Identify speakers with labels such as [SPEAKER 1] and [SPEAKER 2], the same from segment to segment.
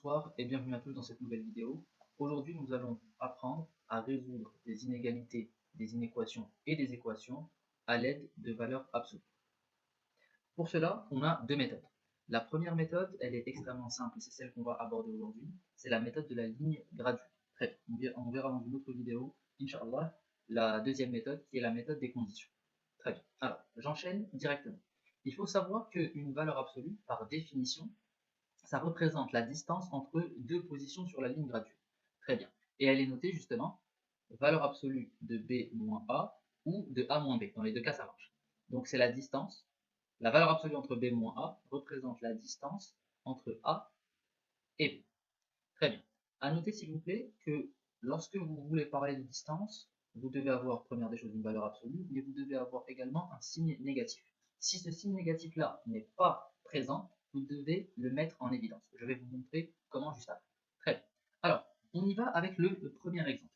[SPEAKER 1] Bonsoir et bienvenue à tous dans cette nouvelle vidéo. Aujourd'hui, nous allons apprendre à résoudre des inégalités, des inéquations et des équations à l'aide de valeurs absolues. Pour cela, on a deux méthodes. La première méthode, elle est extrêmement simple et c'est celle qu'on va aborder aujourd'hui. C'est la méthode de la ligne graduée. Très bien. On verra dans une autre vidéo, Inch'Allah, la deuxième méthode qui est la méthode des conditions. Très bien. Alors, j'enchaîne directement. Il faut savoir qu'une valeur absolue, par définition, ça représente la distance entre deux positions sur la ligne graduée. Très bien. Et elle est notée justement valeur absolue de B moins A ou de A moins B. Dans les deux cas, ça marche. Donc c'est la distance. La valeur absolue entre B moins A représente la distance entre A et B. Très bien. À noter s'il vous plaît que lorsque vous voulez parler de distance, vous devez avoir, première des choses, une valeur absolue, mais vous devez avoir également un signe négatif. Si ce signe négatif-là n'est pas présent, vous devez le mettre en évidence. Je vais vous montrer comment juste après. Très bien. Alors, on y va avec le premier exemple.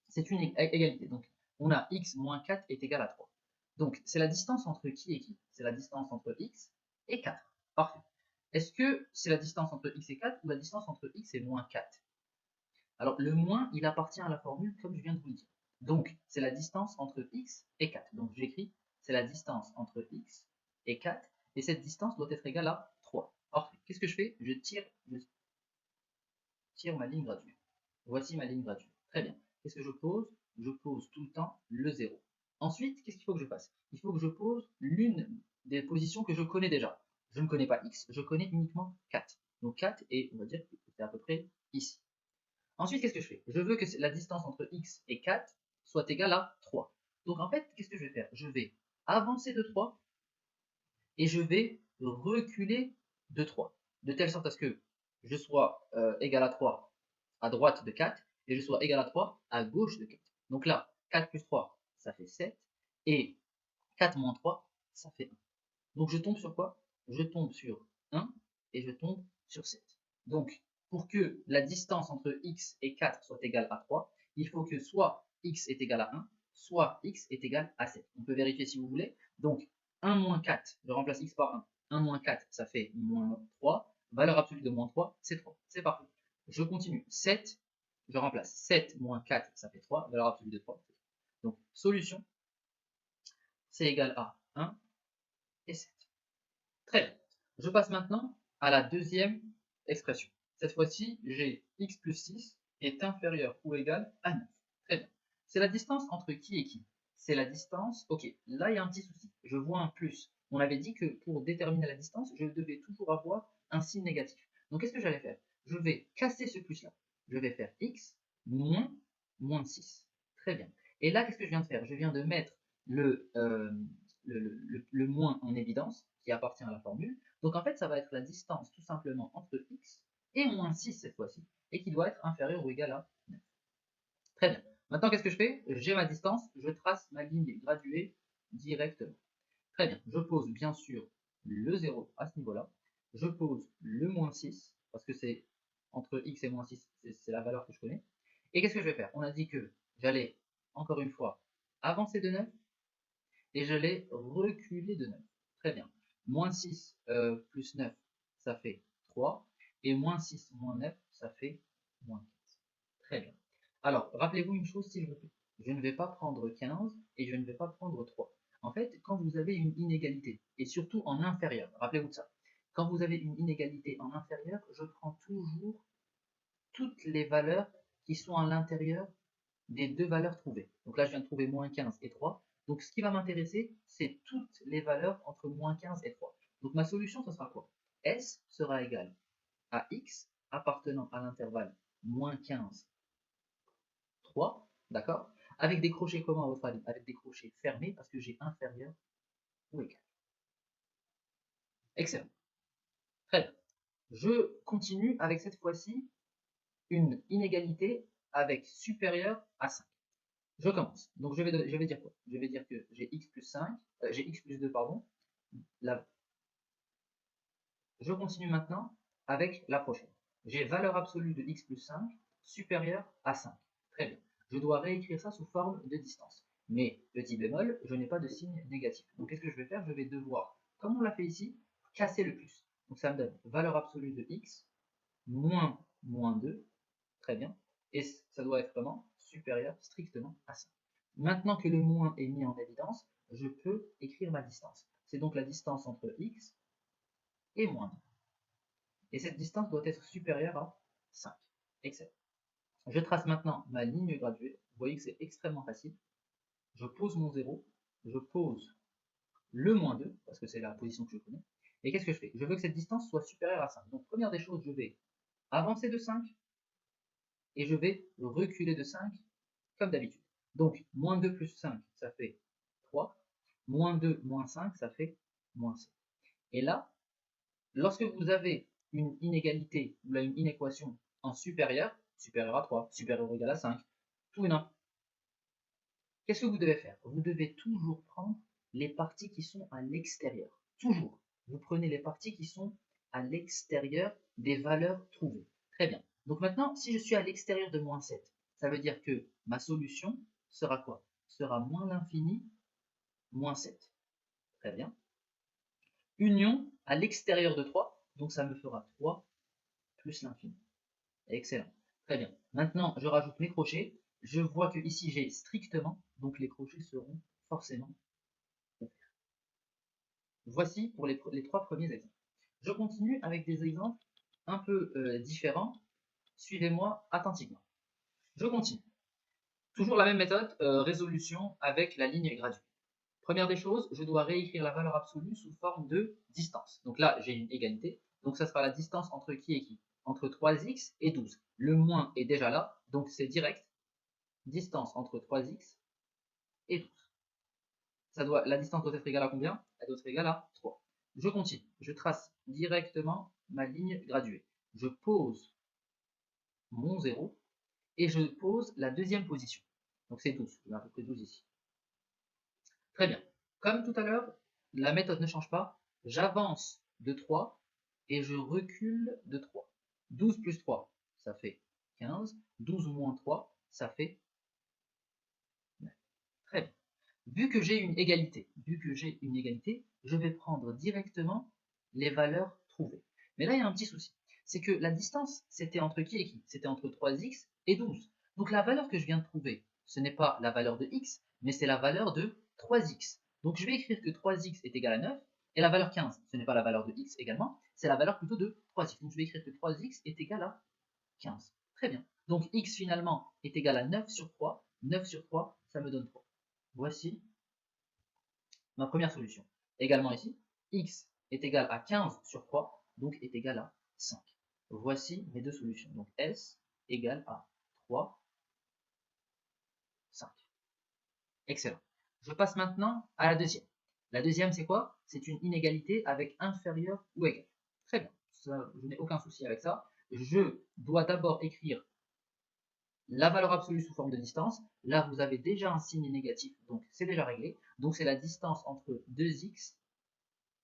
[SPEAKER 1] C'est une égalité. Donc, on a x moins 4 est égal à 3. Donc, c'est la distance entre qui et qui? C'est la distance entre x et 4. Parfait. Est-ce que c'est la distance entre x et 4 ou la distance entre x et moins 4? Alors, le moins, il appartient à la formule comme je viens de vous le dire. Donc, c'est la distance entre x et 4. Donc, j'écris, c'est la distance entre x et 4. Et cette distance doit être égale à 3. Parfait. Qu'est-ce que je fais? Je tire ma ligne graduée. Voici ma ligne graduée. Très bien. Qu'est-ce que je pose? Je pose tout le temps le 0. Ensuite, qu'est-ce qu'il faut que je fasse? Il faut que je pose l'une des positions que je connais déjà. Je ne connais pas x, je connais uniquement 4. Donc 4, et on va dire que c'est à peu près ici. Ensuite, qu'est-ce que je fais? Je veux que la distance entre x et 4 soit égale à 3. Donc en fait, qu'est-ce que je vais faire? Je vais avancer de 3 et je vais reculer de 3. De telle sorte à ce que je sois égal à 3 à droite de 4 et je sois égal à 3 à gauche de 4. Donc là, 4 plus 3, ça fait 7. Et 4 moins 3, ça fait 1. Donc je tombe sur quoi? Je tombe sur 1 et je tombe sur 7. Donc, pour que la distance entre x et 4 soit égale à 3, il faut que soit x est égal à 1, soit x est égal à 7. On peut vérifier si vous voulez. Donc, 1 moins 4, je remplace x par 1. 1 moins 4, ça fait moins 3. Valeur absolue de moins 3, c'est 3. C'est parfait. Je continue. 7, je remplace 7 moins 4, ça fait 3. Valeur absolue de 3. Donc, solution, c'est égal à 1 et 7. Très bien. Je passe maintenant à la deuxième expression. Cette fois-ci, j'ai x plus 6 est inférieur ou égal à 9. Très bien. C'est la distance entre qui et qui? C'est la distance... Ok, là il y a un petit souci. Je vois un plus. On avait dit que pour déterminer la distance, je devais toujours avoir un signe négatif. Donc qu'est-ce que j'allais faire? Je vais casser ce plus-là. Je vais faire x moins 6. Très bien. Et là, qu'est-ce que je viens de faire? Je viens de mettre le moins en évidence, qui appartient à la formule. Donc en fait, ça va être la distance tout simplement entre x et moins 6 cette fois-ci, et qui doit être inférieure ou égale à 9. Très bien. Maintenant, qu'est-ce que je fais? J'ai ma distance, je trace ma ligne graduée directement. Très bien. Je pose bien sûr le 0 à ce niveau-là. Je pose le moins 6, parce que c'est entre x et moins 6, c'est la valeur que je connais. Et qu'est-ce que je vais faire? On a dit que j'allais, encore une fois, avancer de 9, et je l'ai reculé de 9. Très bien. Moins 6 plus 9, ça fait 3. Et moins 6 moins 9, ça fait moins 15. Très bien. Alors, rappelez-vous une chose, s'il vous plaît. Je ne vais pas prendre 15 et je ne vais pas prendre 3. En fait, quand vous avez une inégalité, et surtout en inférieur, rappelez-vous de ça. Quand vous avez une inégalité en inférieur, je prends toujours toutes les valeurs qui sont à l'intérieur des deux valeurs trouvées. Donc là, je viens de trouver moins 15 et 3. Donc ce qui va m'intéresser, c'est toutes les valeurs entre moins 15 et 3. Donc ma solution, ce sera quoi? S sera égal à x appartenant à l'intervalle moins 15, 3, d'accord? Avec des crochets comment à votre avis? Avec des crochets fermés parce que j'ai inférieur ou égal. Excellent. Très bien. Je continue avec cette fois-ci une inégalité avec supérieur à 5. Je commence. Donc je vais dire quoi? Je vais dire que j'ai x plus 5, j'ai x plus 2, pardon. Là. Je continue maintenant avec la prochaine. J'ai valeur absolue de x plus 5 supérieure à 5. Très bien. Je dois réécrire ça sous forme de distance. Mais, petit bémol, je n'ai pas de signe négatif. Donc qu'est-ce que je vais faire? Je vais devoir, comme on l'a fait ici, casser le plus. Donc ça me donne valeur absolue de x moins 2, très bien, et ça doit être vraiment supérieur strictement à 5. Maintenant que le moins est mis en évidence, je peux écrire ma distance. C'est donc la distance entre x et moins 2. Et cette distance doit être supérieure à 5. Excellent. Je trace maintenant ma ligne graduée. Vous voyez que c'est extrêmement facile. Je pose mon 0, je pose le moins 2, parce que c'est la position que je connais. Et qu'est-ce que je fais? Je veux que cette distance soit supérieure à 5. Donc première des choses, je vais avancer de 5, et je vais reculer de 5, comme d'habitude. Donc, moins 2 plus 5, ça fait 3. Moins 2, moins 5, ça fait moins 7. Et là, lorsque vous avez une inégalité, ou une inéquation en supérieur, supérieur à 3, supérieur ou égal à 5, tout et n'importe, qu'est-ce que vous devez faire? Vous devez toujours prendre les parties qui sont à l'extérieur. Toujours. Vous prenez les parties qui sont à l'extérieur des valeurs trouvées. Très bien. Donc maintenant, si je suis à l'extérieur de moins 7, ça veut dire que ma solution sera quoi? Sera moins l'infini, moins 7. Très bien. Union à l'extérieur de 3, donc ça me fera 3 plus l'infini. Excellent. Très bien. Maintenant, je rajoute mes crochets. Je vois que ici j'ai strictement, donc les crochets seront forcément ouverts. Voici pour les 3 premiers exemples. Je continue avec des exemples un peu différents. Suivez-moi attentivement. Je continue. Toujours la même méthode, résolution avec la ligne graduée. Première des choses, je dois réécrire la valeur absolue sous forme de distance. Donc là, j'ai une égalité. Donc ça sera la distance entre qui et qui? Entre 3x et 12. Le moins est déjà là, donc c'est direct. Distance entre 3x et 12. La distance doit être égale à combien? Elle doit être égale à 3. Je continue. Je trace directement ma ligne graduée. Je pose mon 0 et je pose la deuxième position. Donc c'est 12. Je mets à peu près 12 ici. Très bien. Comme tout à l'heure, la méthode ne change pas. J'avance de 3 et je recule de 3. 12 plus 3, ça fait 15. 12 moins 3, ça fait 9. Très bien. Vu que j'ai une égalité, je vais prendre directement les valeurs trouvées. Mais là, il y a un petit souci. C'est que la distance, c'était entre qui et qui? C'était entre 3x et 12. Donc la valeur que je viens de trouver, ce n'est pas la valeur de x, mais c'est la valeur de 3x. Donc je vais écrire que 3x est égal à 9, et la valeur 15, ce n'est pas la valeur de x également, c'est la valeur plutôt de 3x. Donc je vais écrire que 3x est égal à 15. Très bien. Donc x finalement est égal à 9 sur 3. 9 sur 3, ça me donne 3. Voici ma première solution. Également ici, x est égal à 15 sur 3, donc est égal à 5. Voici mes deux solutions. Donc S égale à 3, 5. Excellent. Je passe maintenant à la deuxième. La deuxième, c'est quoi? C'est une inégalité avec inférieur ou égal. Très bien. Je n'ai aucun souci avec ça. Je dois d'abord écrire la valeur absolue sous forme de distance. Là, vous avez déjà un signe négatif, donc c'est déjà réglé. Donc c'est la distance entre 2x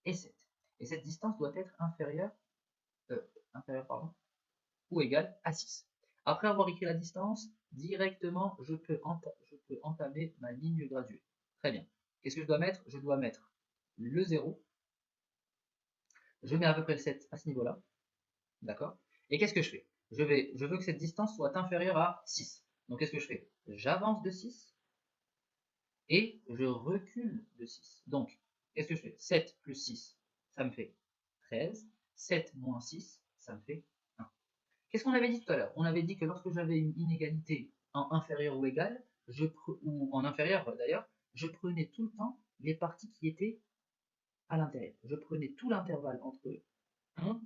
[SPEAKER 1] et 7. Et cette distance doit être inférieure ou égale à 6. Après avoir écrit la distance, directement, je peux entamer ma ligne graduée. Très bien. Qu'est-ce que je dois mettre? Je dois mettre le 0. Je mets à peu près le 7 à ce niveau-là. D'accord? Et qu'est-ce que je fais? Je veux que cette distance soit inférieure à 6. Donc qu'est-ce que je fais? J'avance de 6 et je recule de 6. Donc, qu'est-ce que je fais? 7 plus 6, ça me fait 13. 7 moins 6, ça me fait 1. Qu'est-ce qu'on avait dit tout à l'heure? On avait dit que lorsque j'avais une inégalité en inférieur ou égal, ou en inférieur d'ailleurs, je prenais tout le temps les parties qui étaient à l'intérieur. Je prenais tout l'intervalle entre 1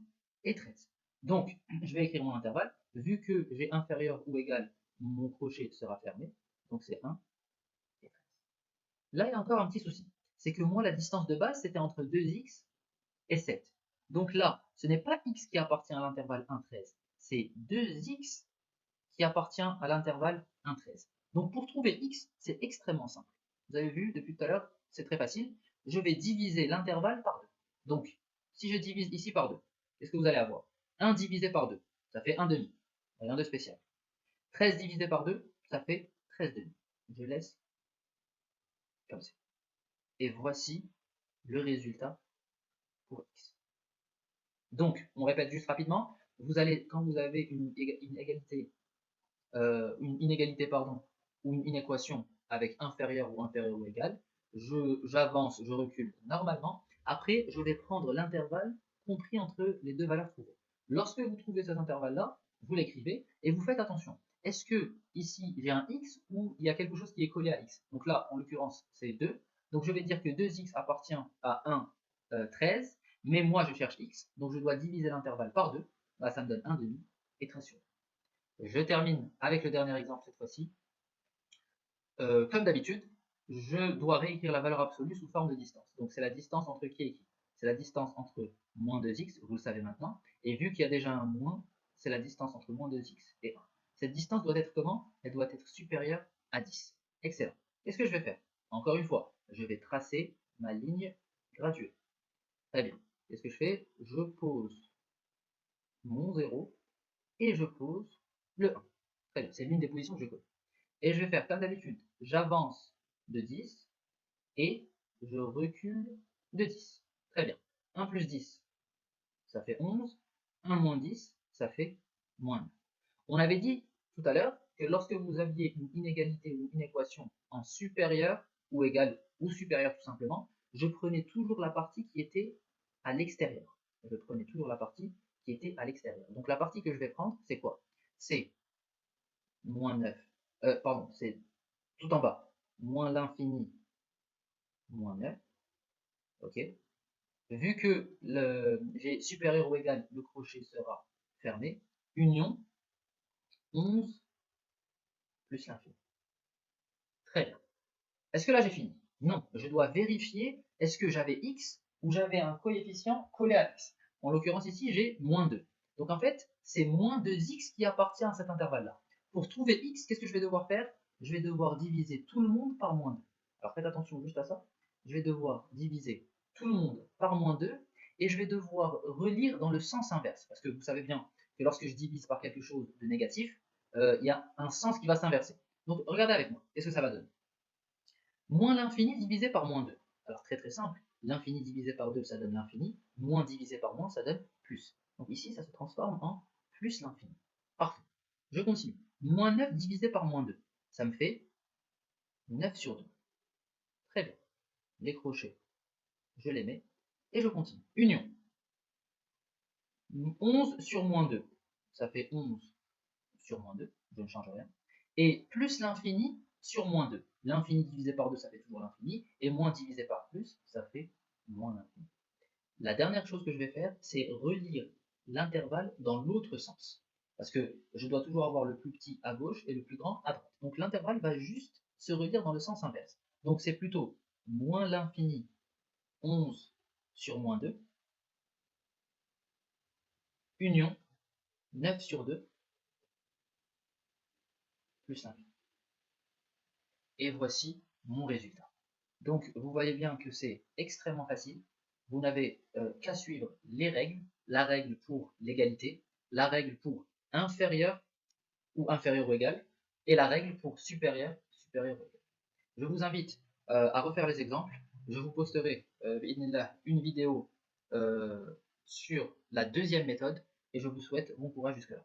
[SPEAKER 1] et 13. Donc, je vais écrire mon intervalle. Vu que j'ai inférieur ou égal, mon crochet sera fermé. Donc c'est 1 et 13. Là, il y a encore un petit souci. C'est que moi, la distance de base, c'était entre 2x et 7. Donc là, ce n'est pas x qui appartient à l'intervalle 1, 13. C'est 2x qui appartient à l'intervalle 1, 13. Donc pour trouver x, c'est extrêmement simple. Vous avez vu depuis tout à l'heure, c'est très facile. Je vais diviser l'intervalle par 2. Donc, si je divise ici par 2, qu'est-ce que vous allez avoir? 1 divisé par 2, ça fait 1 demi. Rien de spécial. 13 divisé par 2, ça fait 13 demi. Je laisse comme ça. Et voici le résultat pour x. Donc, on répète juste rapidement. vous allez, quand vous avez une inégalité pardon, ou une inéquation avec inférieur ou égal, j'avance, je recule normalement. Après, je vais prendre l'intervalle compris entre les deux valeurs trouvées. Lorsque vous trouvez cet intervalle-là, vous l'écrivez et vous faites attention. Est-ce que ici j'ai un x ou il y a quelque chose qui est collé à x? Donc là, en l'occurrence, c'est 2. Donc je vais dire que 2x appartient à 1, 13, mais moi je cherche x, donc je dois diviser l'intervalle par 2. Bah, ça me donne 1 demi, et très sûr. Je termine avec le dernier exemple cette fois-ci. Comme d'habitude, je dois réécrire la valeur absolue sous forme de distance. Donc c'est la distance entre qui et qui? C'est la distance entre moins 2x, vous le savez maintenant, et vu qu'il y a déjà un moins, c'est la distance entre moins 2x et 1. Cette distance doit être comment? Elle doit être supérieure à 10. Excellent. Qu'est-ce que je vais faire? Encore une fois, je vais tracer ma ligne graduée. Très bien. Qu'est-ce que je fais? Je pose mon 0 et je pose le 1. Très bien, c'est l'une des positions que je connais. Et je vais faire comme d'habitude, j'avance de 10 et je recule de 10. Très bien. 1 plus 10, ça fait 11. 1 moins 10, ça fait moins 9. On avait dit tout à l'heure que lorsque vous aviez une inégalité ou une équation en supérieur ou égal ou supérieur tout simplement, je prenais toujours la partie qui était à l'extérieur. Je prenais toujours la partie qui était à l'extérieur. Donc la partie que je vais prendre, c'est quoi? C'est moins 9. Pardon, c'est tout en bas. Moins l'infini, moins 9. Ok. Vu que j'ai supérieur ou égal, le crochet sera fermé. Union 11 plus l'infini. Très bien. Est-ce que là j'ai fini? Non, je dois vérifier est-ce que j'avais x ou j'avais un coefficient collé à x. En l'occurrence ici j'ai moins 2. Donc en fait c'est moins 2x qui appartient à cet intervalle-là. Pour trouver x, qu'est-ce que je vais devoir faire? Je vais devoir diviser tout le monde par moins 2. Alors faites attention juste à ça. Je vais devoir diviser tout le monde par moins 2 et je vais devoir relire dans le sens inverse. Parce que vous savez bien que lorsque je divise par quelque chose de négatif, il y a un sens qui va s'inverser. Donc regardez avec moi, qu'est-ce que ça va donner? Moins l'infini divisé par moins 2. Alors très simple, l'infini divisé par 2 ça donne l'infini, moins divisé par moins ça donne plus. Donc ici ça se transforme en plus l'infini. Parfait. Je continue. Moins 9 divisé par moins 2, ça me fait 9 sur 2. Très bien. Les crochets, je les mets et je continue. Union. 11 sur moins 2, ça fait 11 sur moins 2, je ne change rien. Et plus l'infini sur moins 2. L'infini divisé par 2, ça fait toujours l'infini, et moins divisé par plus, ça fait moins l'infini. La dernière chose que je vais faire, c'est relire l'intervalle dans l'autre sens. Parce que je dois toujours avoir le plus petit à gauche et le plus grand à droite. Donc l'intervalle va juste se relire dans le sens inverse. Donc c'est plutôt moins l'infini 11 sur moins 2, union 9 sur 2, plus l'infini. Et voici mon résultat. Donc vous voyez bien que c'est extrêmement facile. Vous n'avez qu'à suivre les règles, la règle pour l'égalité, la règle pour inférieur ou inférieur ou égal, et la règle pour supérieur, supérieur ou égal. Je vous invite à refaire les exemples. Je vous posterai une vidéo sur la deuxième méthode, et je vous souhaite bon courage jusque-là.